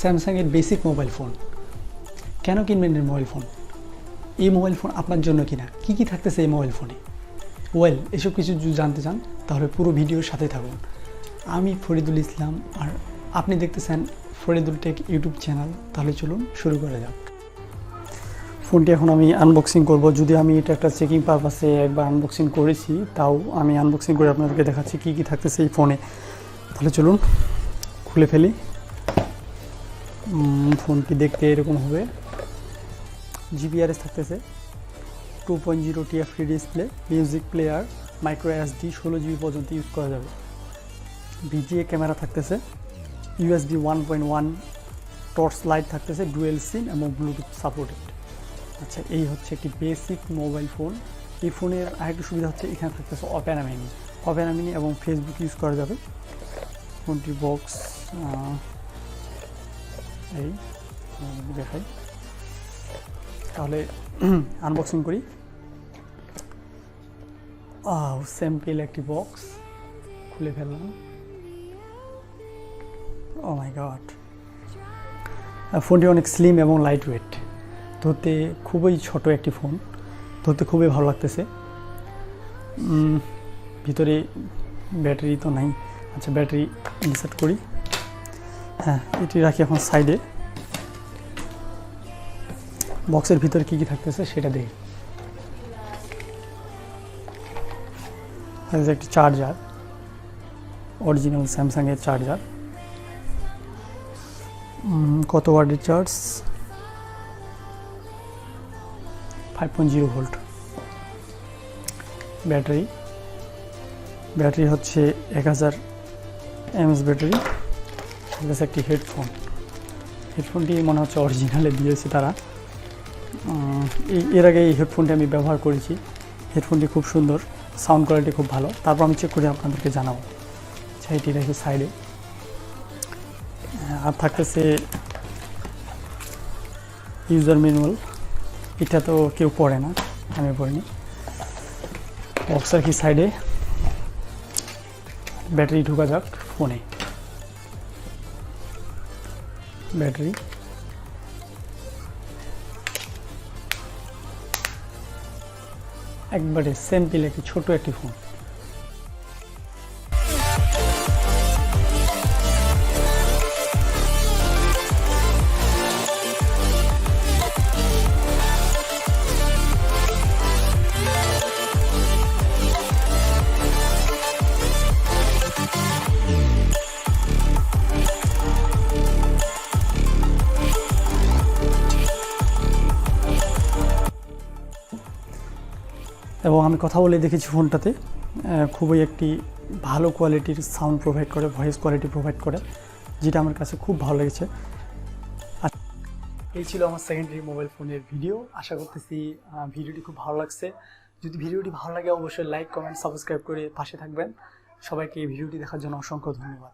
স্যামসাংয়ের basic mobile phone. কেন কিনবেন এই মোবাইল ফোন? এই মোবাইল ফোন আপনার জন্য কিনা, কী থাকতেছে এই মোবাইল ফোনে? এসব কিছু যদি জানতে চান তাহলে পুরো ভিডিওর সাথে থাকুন। আমি ফরিদুল ইসলাম, আর আপনি দেখতেছেন ফরিদুল টেক ইউটিউব চ্যানেল। তাহলে চলুন শুরু করা যাক। ফোনটি এখন আমি আনবক্সিং করব। যদি আমি এটা একটা চেকিং পারপাসে একবার আনবক্সিং করেছি, তাও আমি আনবক্সিং করে আপনাদেরকে দেখাচ্ছি কী থাকতেছে এই ফোনে। তাহলে চলুন খুলে ফেলি। ফোনটি দেখতে এরকম হবে। জিপিআরএস থাকতেছে, 2.0 TFT display, music player, micro SD 16 GB পর্যন্ত ইউজ করা যাবে। VGA ক্যামেরা থাকতেছে, USB 1.1 টর্চ লাইট থাকতেছে, ডুয়েল সিম এবং ব্লুটুথ সাপোর্টেড। আচ্ছা, এই হচ্ছে একটি বেসিক মোবাইল ফোন। এই ফোনের আরেকটি সুবিধা হচ্ছে এখানে থাকতেছে ওপেন মিনি এবং ফেসবুক ইউজ করা যাবে। ফোনটির বক্স এই দেখাই, তাহলে আনবক্সিং করি। স্যাম্পল একটি বক্স খুলে ফেললাম। ও মাই গড, ফোনটি অনেক স্লিম এবং লাইট ওয়েট। ধরতে খুবই ছোট একটি ফোন, ধরতে খুবই ভালো লাগতেছে। ভিতরে ব্যাটারি তো নাই। আচ্ছা, ব্যাটারি ইনসার্ট করি। হ্যাঁ, এটি রাখি এখন সাইডে। বক্সের ভিতরে কী থাকতেছে সেটা দেখি। একটি চার্জার, অরিজিনাল স্যামসাংয়ের চার্জার। কত ওয়াটের চার্জ? 5.0 ভোল্ট। ব্যাটারি হচ্ছে 1000 mAh ব্যাটারি। একটি হেডফোনটি মনে হচ্ছে অরিজিনালে দিয়েছে তারা। এর আগে এই হেডফোনটি আমি ব্যবহার করেছি। হেডফোনটি খুব সুন্দর, সাউন্ড কোয়ালিটি খুব ভালো। তারপর আমি চেক করে আপনাদেরকে জানাবো। এটি রেখে সাইডে। আর থাকতেছে ইউজার ম্যানুয়াল। এটা তো কেউ পড়ে না, আমি পড়িনি। বক্স রাখি সাইডে। ব্যাটারি ঢোকা যাক ফোনে। ব্যাটারি একবারে সিম্পল একটি ছোট একটি ফোন। এবং আমি কথা বলে দেখেছি ফোনটাতে খুবই একটি ভালো কোয়ালিটির সাউন্ড প্রোভাইড করে, ভয়েস কোয়ালিটি প্রোভাইড করে, যেটা আমার কাছে খুব ভালো লেগেছে। আর এই ছিল আমার সেকেন্ডারি মোবাইল ফোনের ভিডিও। আশা করতেছি ভিডিওটি খুব ভালো লাগছে। যদি ভিডিওটি ভালো লাগে অবশ্যই লাইক, কমেন্ট, সাবস্ক্রাইব করে পাশে থাকবেন। সবাইকে এই ভিডিওটি দেখার জন্য অসংখ্য ধন্যবাদ।